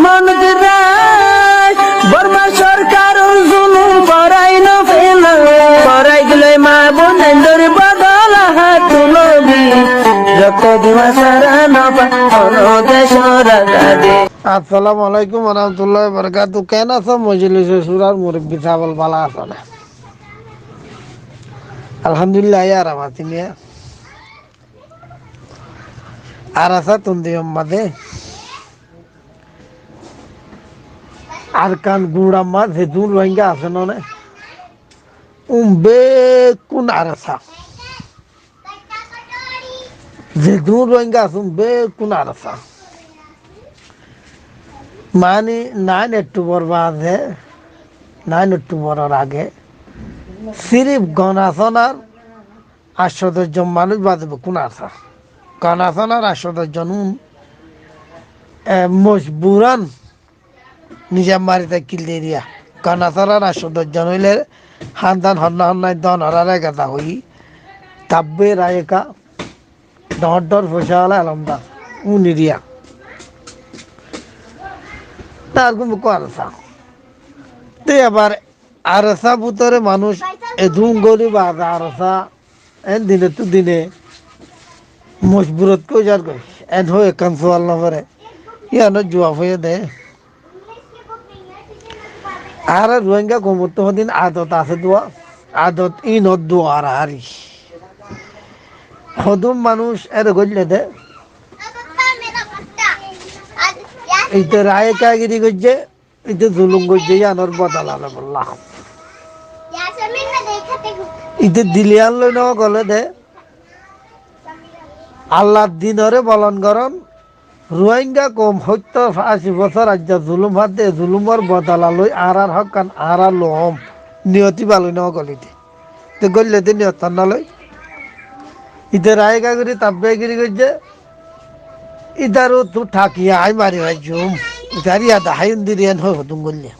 মনত রায় বর্মা সরকার জুলুম করাই না ফেলা করাই দিলে মা বোনের বদল হাত তুলবি রক্ত দিবা সারা নবা দেশ রাজা। আসসালামু আলাইকুম ওয়া রাহমাতুল্লাহি ওয়া বারাকাতুহু। কেন আছো মজলিসে সুরার মুরব্বি সাহেব ভালো আছো না? আলহামদুলিল্লাহ আর আমাতি নিয়ে আর আসা তুন্দি মাদে আর কান গুড়া মা যে দূর রোহিঙ্গা আছে না বে কোন আর আসা যে দূর রোহিঙ্গা আছে বে কোন আর আসা মানে 9 অক্টোবর বাদে 9 অক্টোবরের আগে সিরিফ গণাসনার 810 জন মানুষ বাঁচবে কোন আসা গণাসনার 810 জন মজবুরান নিজামারিতে কিল দিয়া গণাসনার 810 জন হইলে হান্দান হন্নাই দন হরারে গাদা হই তাব্বে রায়কা দর ফসালা আলমদা উনিরিয়া তার কোনো আরসা তে আবার আরসা ভিতরে মানুষ এধুম গরিব আরসা এন দিনে তো দিনে মজবুরত কই যার কই এন হয়ে কান সোয়াল না পারে ইয়ানো জবাব হয়ে দে আর রোহিঙ্গা কমত দিন আদত আছে দোয়া আদত ইনত দোয়া আর হারি হদুম মানুষ এর গজলে দে এইটা রায় কাগিরি গজে এইটা জুলুম গজে ইয়ানোর বদলালে বললাম ইতে দিলিয়ান লই ন গলে দে আল্লাহর দিনরে বলন করন রোহিঙ্গা কম 70-80 বছর আজ জুলুম হাত দে জুলুমর বদলা লই আর হক কান আর লহম নিয়তি ভালো ন গলিতে তে গললে তে নিয়ত না লই ইতে রায় কাগিরি তাব্বে গিরি গজে ইদারও তো ঠাকিয়া আই মারি ভাই জুম ইদারিয়া দাহাইন দিরিয়ান হয় হতুম গললে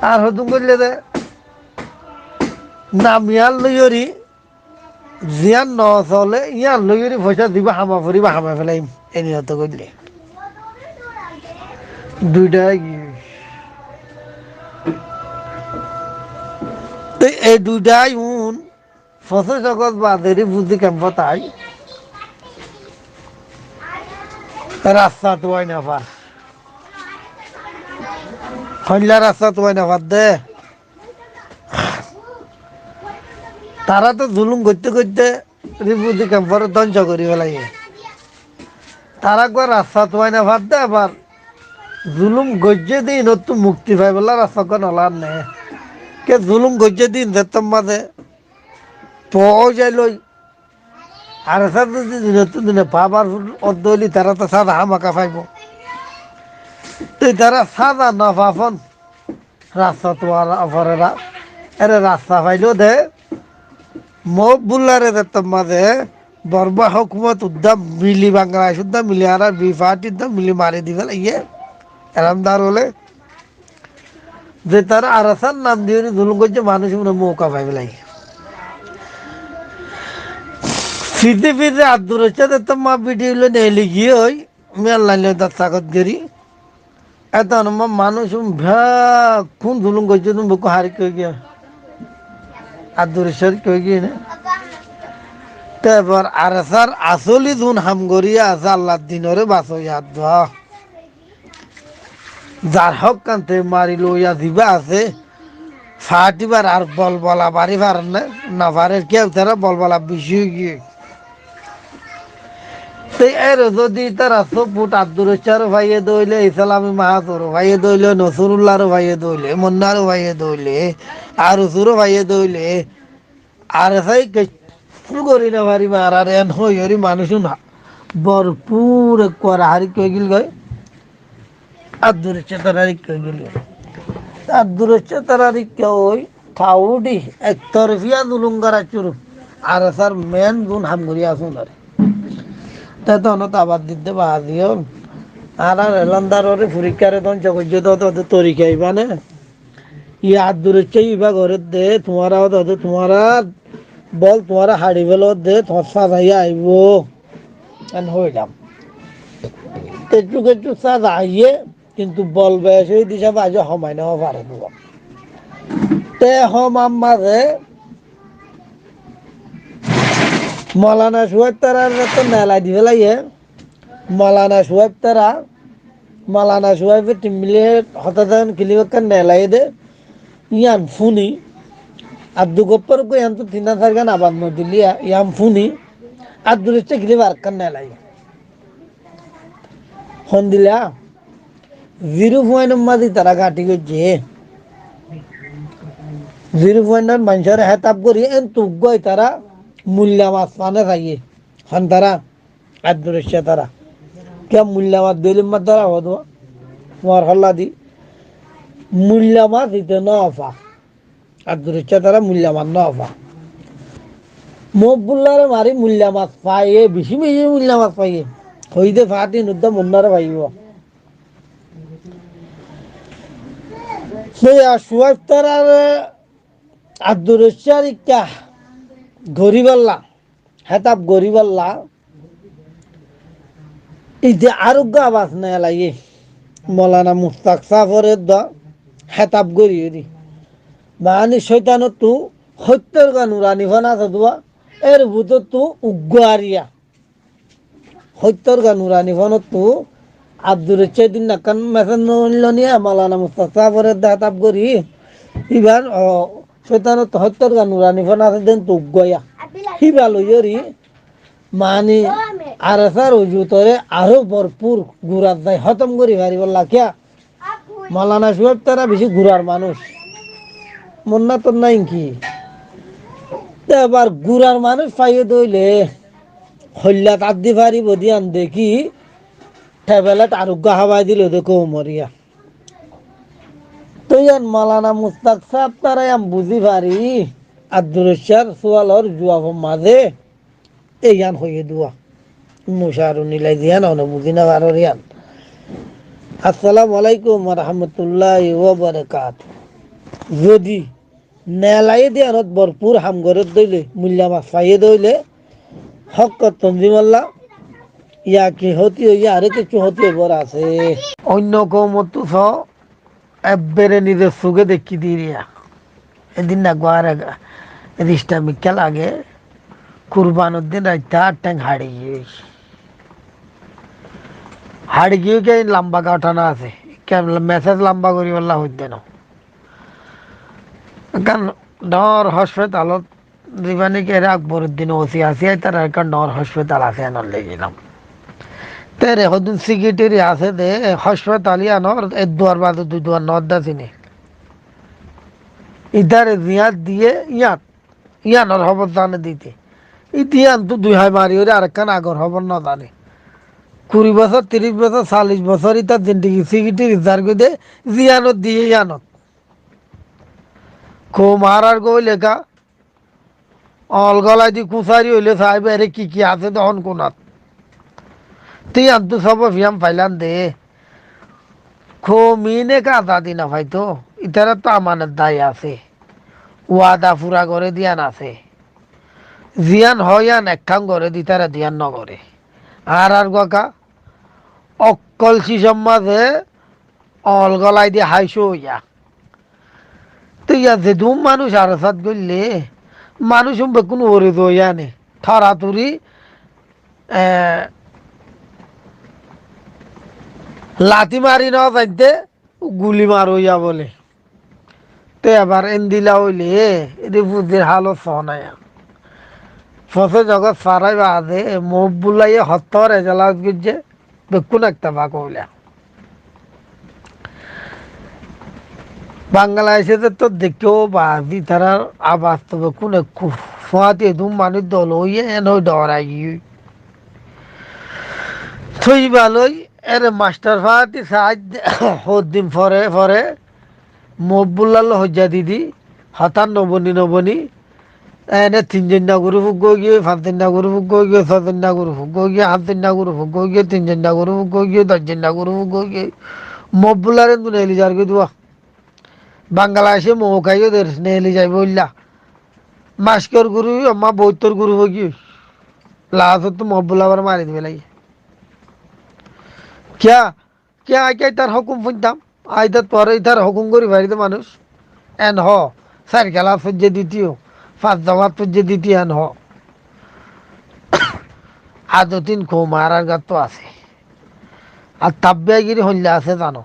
আর হতুম গললে দে নামিয়াল লইরি জিয়ান ন চলে ইয়ার লইরি পয়সা দিবা হামা ফুরিবা হামা ফেলাইম এনি হতো করলে দুইটাই তো এই দুইটাই উন ফসল জগৎ বাদেরি বুদ্ধি কেমন তাই রাস্তা তো হয় না পার হইলা রাস্তা তো হয় না পার দে তারা তো জুলুম করতে করতে রিপুদি ক্যাম্পারে ধ্বংস করি ফেলাই তারা একবার রাস্তা তোয়াই না ভাত দে আবার জুলুম গজ্জে দিন তো মুক্তি পাই বলা রাস্তা কোন হলার নে কে জুলুম গজ্জে দিন যেতাম মাঝে পাওয়া যায় লই আর নতুন দিনে পাবার অর্ধলি তারা তো সাদা হামাকা পাইব তারা সাদা না পাফন রাস্তা তোয়ার অপরেরা এরে রাস্তা পাইলেও দে মবুল্লারে দেখতাম মাঝে বর্মা হুকুমত উদ্যাম মিলি বাংলাদেশ উদ্যাম মিলি আর বিফাটি উদ্যাম মিলি মারি দিবে ইয়ে এরামদার হলে যে তারা আরাসার নাম দিয়ে জুলুম করছে মানুষ মনে মৌকা পাইবে লাগে ফিরতে ফিরতে আব্দুর হচ্ছে দেখতাম মা ভিডিও নেলি গিয়ে ওই মেল তার তাকত গেরি এত মানুষ ভ্যা কোন জুলুম করছে তুমি বুকু হারি কে গিয়া আদুরেশ্বর কই গিয়ে না তারপর আর স্যার আসলি ধুন হামগরিয়া আছে আল্লাহর দিনরে বাঁচইয়া দোয়া যার হক কান্তে মারি লইয়া দিবা আছে ফাটিবার আর বল বলা বাড়ি পারেন না পারে কেউ তারা বল বলা বেশি গিয়ে এর যদি তারা সপুট আব্দুর ভাইয়ে দইলে ইসলামী মাহাতর ভাইয়ে দইলে নসরুল্লাহর ভাইয়ে দইলে মন্নার ভাইয়ে দইলে আর উসুর ভাইয়ে দইলে আর সাই কিছু করি না পারি আর এন হই মানুষ না ভরপুর করা হারি কই গিল গই আব্দুর তারারি কই গিল আব্দুর তারারি কই খাউডি একতরফিয়া দুলুঙ্গারা চুরু আর স্যার মেন গুণ হামগুড়িয়া সুন্দর তো আবার দিতে বাদিও আর এলান্দারে পরীক্ষারে তখন চকর্য তো তরিকা আইবা না ইয়ে হাত দূরে ইবা ঘরে দে তোমারা তোমারা বল তোমারা হাড়ি বেল দে তোমার সাজাইয়া আইব হয়ে যাম কেঁচু কেঁচু চাঁদ আইয়ে কিন্তু বলবে সেই দিশা বাজে সময় নেওয়া পারে না তে হম আমারে মৌলানা সোহেব তারার তো মেলায় দিয়ে লাইয়ে মৌলানা সোহেব টিমলে হঠাৎ কিলিবাক্কার মেলায় দে ইয়ান ফুনি আব্দু গপ্পর কো ইয়ান তো তিনা সারগান আবাদ দিলিয়া ইয়াম ফুনি আব্দুল ইচ্ছে কিলিবার কান মেলায় হন দিলা 0 মাঝি তারা ঘাটি করছে 0 মানুষের হেতাব করি এন তুগই তারা মূল্য মাছ মানে খাইয়ে হন তারা আব্দুল ইচ্ছে তারা কে মূল্য মাছ দিলিম মাছ তারা হতো তোমার হল্লা দি মূল্য মাছ দিতে ন অফা আব্দুল ইচ্ছে তারা মূল্য মাছ ন অফা মকবুল্লারে মারি মূল্য মাছ পাইয়ে বেশি বেশি মূল্য মাছ পাইয়ে হইতে ফাটি নুদ্দ মন্নারে পাইব সোহেব তারার আব্দুর রশিয়ার ইকা গরিবাল্লা হেতাব গরিবাল্লা ইতে আরোগ্য আবাস নেয় লাগে মৌলানা মুস্তাক সাফরের দ হেতাব গরিয়ে দি মানে শৈতানত তু সত্যর গা নুরানি ফনা থাকবা এর ভূতত তু উগ্গারিয়া সত্যর গা নুরানি ফনত তু আব্দুর রশিদিন নাকান মেসেন নিয়া মৌলানা মুস্তাক সাফরের দ হেতাব গরি ইবার শৈতানত সত্যর গা নুরানি ফনা দেন তু উগ্গয়া হিবা লইরি মানে আর স্যার ওজুতরে আরো ভরপুর ঘুরার যায় খতম করি ভারি বললা কিয়া মৌলানা সোহেব তারা বেশি ঘুরার মানুষ মন্না তোর নাই কি এবার ঘুরার মানুষ পাইয়ে দইলে হল্লা তাদ্দি ভারি বদিয়ান দেখি ঠেবেলাট আরোগ্য হাওয়াই দিল দেখো মরিয়া তো ইয়ান মৌলানা মুস্তাক সাহেব তারা বুঝি পারি আব্দুর রশিয়ার সোয়ালর জুয়াব মাঝে এই গান হয়ে দুয়া মুশারু নিলাই দিয়ান অনুমতি না বারো রিয়ান আসসালামু আলাইকুম রহমতুল্লাহ ওয়া বারাকাতুহু যদি নেলাই দিয়ানত ভরপুর হামগরত দইলে মূল্য মাছ পাইয়ে দইলে হক তঞ্জিমাল্লা ইয়া কি হতি ইয়া আরে কিছু হতি বড় আছে অন্য কৌমত ছ এবেরে নিজের সুগে দেখি দিয়া এদিন না গোয়ারে রিস্টা মিক্কা লাগে কুরবানোর দিন রাইতা ট্যাং হাড়ি গিয়ে কে লম্বা কাটানো আছে মেসেজ লম্বা করি বললা হইতে না কারণ ডর হসপিটালত জীবানী কে আকবরের দিন ওসি আসি তার একটা ডর হসপিটাল আছে এনার লেগেলাম তেরে হদিন সিকিউরিটি আছে দে হসপিটাল ইয়ানোর এক দুয়ার বাদে 2 দুয়ার নদ্দা চিনি ইধারে জিয়াত দিয়ে ইয়ানোর খবর জানে দিতে ইতিহান তো 2 হাই মারি ওরে আরেকখান আগর খবর না জানে 20 বছর 30 বছর 40 বছর ইতার জিন্দিগি সিকিউরিটি রিজার্ভ করে দে জিয়ানত দিয়ে ইয়ানত কো মারার গো লেখা অলগলাই দি কুসারি হইলে সাহেব এরে কি আছে তখন কোনাত তুই আন্তু সব ফিয়াম ফাইলান দে খো মিনে কা দাদি না ভাই তো ইতারা তো আমানত দায় আছে ওয়াদা পুরা করে দিয়ান আছে জিয়ান হয়ান একখান করে দিতারা দিয়ান নগরে আর গকা অকল শিশম মাঝে অলগলাই দিয়ে হাইসো হইয়া তুই যে দুম মানুষ আর সাত গইলে মানুষ কোনো ওরে দইয়া নে থরাতুরি লাথি মারি না যাইতে গুলি মার হইয়া বলে তো এবার এন্দিলা হইলে এটি বুদ্ধির হালত সহনায়া ফসে জগৎ সারাই বাদে মুখ বুলাইয়ে হত্তর এজালাস গিয়ে বেকুন একটা বা কইলা বাংলাদেশে তো দেখেও বাদি তারা আবাস তো বেকুন ফুয়াতে দুম মানুষ দল হইয়ে এন ডরাই গিয়ে থই ভালোই এর মাস্টার ফাটি সাহায্য দিন পরে মকবুল্লাল হজ্জা দিদি হঠাৎ নবনী এনে 3 না গরু ফুক গিয়ে 5 না গরু ফুক গিয়ে 6 না গরু ফুক গিয়ে 8 না গরু ফুক গিয়ে 3 না গরু ফুক গিয়ে 10 না গরু ফুক গিয়ে মকবুল্লারে তো নেলি যার গে দুয়া বাংলাদেশে মৌখাইও দের নেলি যাই বললা মাস্কর গুরু আম্মা 72 গরু ফুক গিয়ে লাস্ট তো মকবুল্লা আবার মারি দিবে লাগে কিয়া কিয়া আইকে তার হুকুম শুনতাম আইতার পরে তার হুকুম করি বাড়িতে মানুষ এন হ চার খেলা সূর্যে দ্বিতীয় পাঁচ জমাত সূর্যে দ্বিতীয় এন হ আদতিন খো মারার গাত তো আছে আর তাব্যাগিরি হল্লা আছে জানো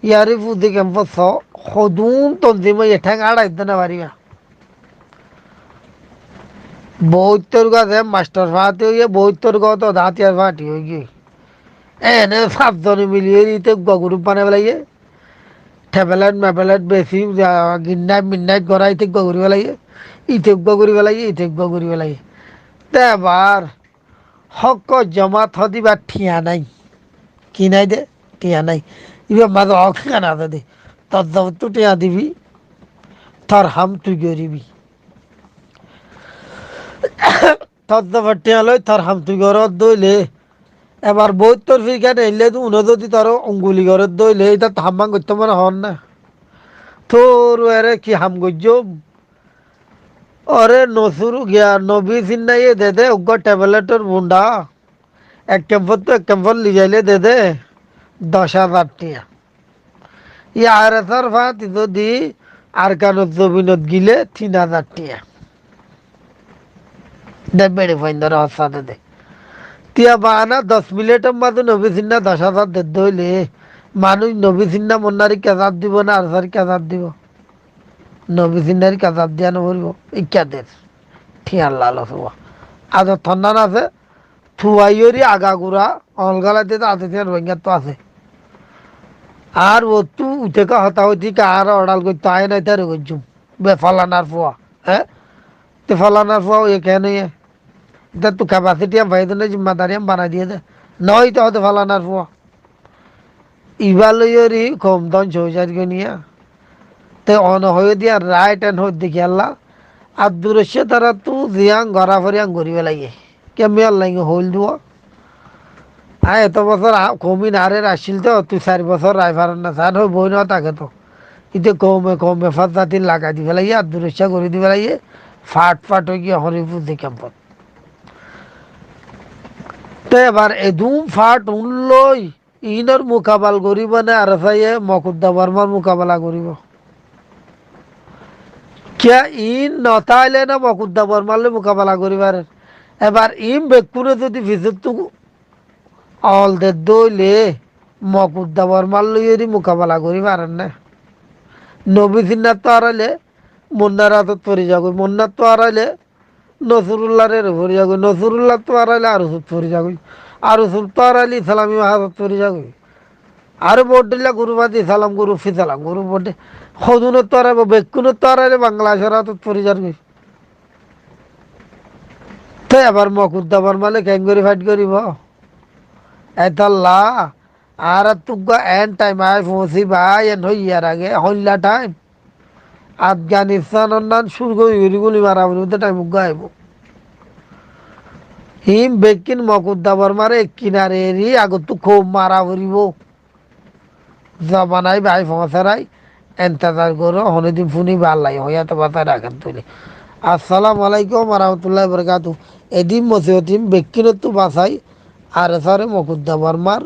ইয়ারি ফুদি ক্যাম্পাস সদুম তঞ্জিমে এঠাং আড়াই না পারিবা বহুত্তর গাছে মাস্টার ফাহাতি হইয়া বহুত্তর গত দাঁতিয়ার ফাটি হয়ে গিয়ে এনে সাতজনে মিলিয়ে ইতে গগুরু বানাই পেলাইয়ে ট্যাবলেট ম্যাবলেট বেশি গিন্নাই মিন্নাই গড়া ইতে গগুরি পেলাইয়ে ইতে গগুরি পেলাইয়ে ইতে গগুরি পেলাইয়ে তে এবার হক জমা থদিবা ঠিয়া নাই কি নাই দে টিয়া নাই এবার মাঝে হক কেনা দে তোর জব তো টিয়া দিবি তোর হাম তুই গরিবি তোর জব টিয়া লই তোর হাম তুই ঘরত দইলে এবার বহুত তোর ফিরকান এলে তো উনো যদি তোর অঙ্গুলি ঘরত দইলে এটা হাম্বাং করতে মানে হন না তোর এরে কি হাম গজ্য অরে নসুরু গিয়া নবী চিন্নাইয়ে দে দে উগ্র ট্যাবলেটের বুন্ডা এক ক্যাম্পর তো এক ক্যাম্পর লিজাইলে দে দে 10,000 টিয়া আর এসার ভাত যদি আর কানত জমিনত গিলে 3,000 টিয়া দে বেড়ে ফাইন ধরে হসাতে দে টিয়া বাহানা 10 মিনিটের মাঝে নবী চিন্না 10,000 দে দইলে মানুষ নবী চিন্না মন্নারি কেজাব দিব না আর সারি কেজাব দিব নবী চিন্নারি কেজাব দিয়া নবরিব ইকাদের ঠিয়ার লাল হওয়া আজ ঠান্ডা আছে থুয়াইরি আগাগুড়া অলগালাতে তো আছে রোহিঙ্গা তো আছে আর ও তু উঠে কা হতা হইতি কার অর্ডার করতে আয় নাই তার গজুম বে ফলানার ফুয়া হ্যাঁ তে ফলানার ফুয়া এ কেন এটা তো ক্যাপাসিটি ভাই দিনে জিম্মাদারি বানাই দিয়ে দে নয় তো হতে ফলানার ফুয়া ইবালয়রি কম দন চৌচার নিয়া তে অন হয়ে দিয়া রাইট এন্ড হয়ে দেখি আল্লাহ আর দূরস্য তারা তু জিয়াং গড়া ফরিয়াং ঘুরিবে লাগে কেমিয়াল লাগে হইল দুয়া এত বছর কমি নারে আসছিল তো তুই 4 বছর রাইফার না সার হয়ে বই না তাকে তো ইতে কমে ফাঁস জাতি লাগাই দি ফেলাই আর দূরস্যা করে দি ফেলাই ফাট ফাট হয়ে গিয়ে হরিপুর দি ক্যাম্পত তো এবার এদুম ফাট উনলই ইনর মোকাবাল করিব না আর চাইয়ে মকুদ্দা বর্মার মোকাবেলা করিব কিয়া ইন নতাইলে না মকুদ্দা বর্মালে মোকাবেলা করিবার এবার ইম বেকুরে যদি ভিজিট অল দে দইলে মকুদ্দা বর্মাল লইয়েরই মোকাবেলা করি পারেন না নবী সিন্নার তো আড়াইলে মুন্নার হাতত পরি যাগো মুন্নার তো আড়াইলে নসরুল্লাহর পরি যাগো নসরুল্লাহ তো আড়াইলে আরো সুদ পরি যাগো আরো সুদ তো আড়াইলে ইসলামী হাতত পরি যাগো আরো বোর্ড দিলা গুরুবাদি সালাম গুরু ফিসালাম গুরু বোর্ডে সদুনত তো আড়াইব বেকুনত তো আড়াইলে বাংলাদেশের হাতত পরি যাবি তো এবার মকুদ্দা বর্মালে ক্যাঙ্গুরি ফাইট করিব এতাল্লা আর তুগা এন টাইম আই পৌঁছি ভাই এন হইয়ার আগে হল্লা টাইম আফগানিস্তান অন্যান্য শুরু করি গুলি মারা বলতে টাইম গাইব হিম বেকিন মকুদ্দা বর্মারে কিনারে এরি আগত তো খুব মারা ভরিব জবানাই ভাই ফসারাই এন্তাজার করো হনেদিন ফুনি ভাল লাগে হইয়া তো বাতায় রাখান তুলে আসসালামু আলাইকুম রহমতুল্লাহ বরকাতু এদিন মসিহতিম বেকিনতো বাসাই আর সারে মকুদ্দা বর্মার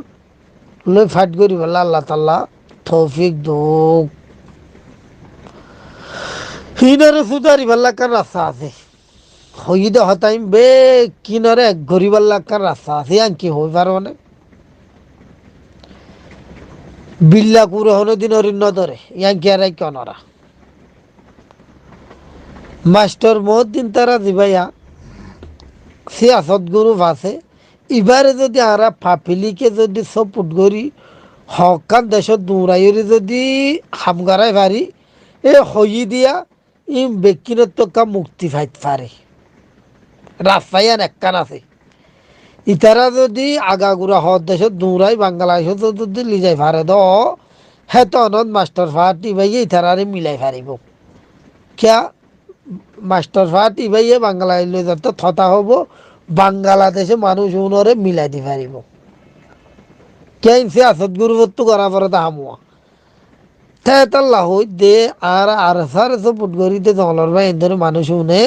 লই ফাইট করি বলে আল্লাহ তাল্লাহ তৌফিক দোক হিনারে সুদারি বাল্লাকার রাস্তা আছে হইদে হতাইম বে কিনারে গরিব বাল্লাকার রাস্তা আছে আর কি হই পারো মানে বিল্লা কুরে হনে দিন অরিন্ন ধরে ইয়াং কি আর কেনরা মাস্টার মহদ্দিন তারা দিবাইয়া সিয়াসত গুরু আছে এবারে যদি আরা ফাফিলিকে যদি সপোর্ট করি হকান দেশত দৌড়াইরি যদি হামগারাই পারি এ হই দিয়া ইম ব্যক্তিগত মুক্তি পাইতে পারে রাস্তায়ান একখান আছে ইতারা যদি আগাগুড়া হর দেশত দৌড়াই বাংলাদেশত যদি লিজাই পারে দ হে তনত মাস্টার ফাটি ভাইয়ে ইতারারে মিলাই পারিব কিয়া মাস্টার ফাটি ভাইয়ে বাংলাদেশ লই যাতে থতা হব বাংলাদেশে মানুষ উনরে মিলাই দি পারিব কেন সে আসত গুরুত্ব করা পরে তা হামুয়া তেতাল্লাহ দে আর সারে সপোর্ট করি দে দলর ভাই এদের মানুষ উনে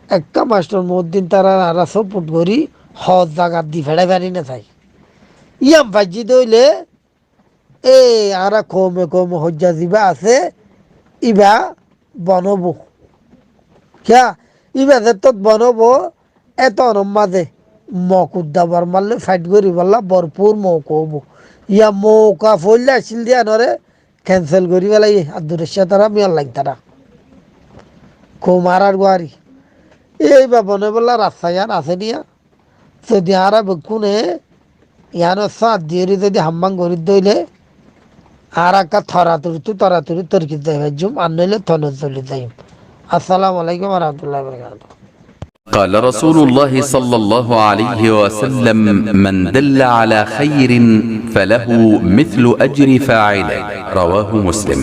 একটা মাস্টার মদ্দিন তারা আর সপোর্ট করি হজ জাগাত দি ফেড়াই পারি না চাই ইয়াম ভাজি দইলে এই আরা কমে কমে হজ্জা জিবা আছে ইবা বনব কিয়া ইবা যে তত বনব এত মাঝে মক উদ্দাবার মারলে ফাইট করি বললা ভরপুর মৌক হব ইয়া মৌকা ফললে আসিল দিয়া নরে ক্যান্সেল করি বেলাই আব্দুর তারা মিয়ার লাগ তারা কুমার আর গুয়ারি এইবা বনে বললা রাস্তা ইয়ান আছে নিয়া যদি আরা বেকুনে ইয়ানো সাত দিয়ে যদি হাম্বাং করি দইলে আর একটা তরাতুরি তরকি যাই জুম আর নইলে থনে চলে যাই আসসালামু আলাইকুম রহমতুল্লাহ বরকাত قال رسول الله صلى الله عليه وسلم من دل على خير فله مثل أجر فاعله رواه مسلم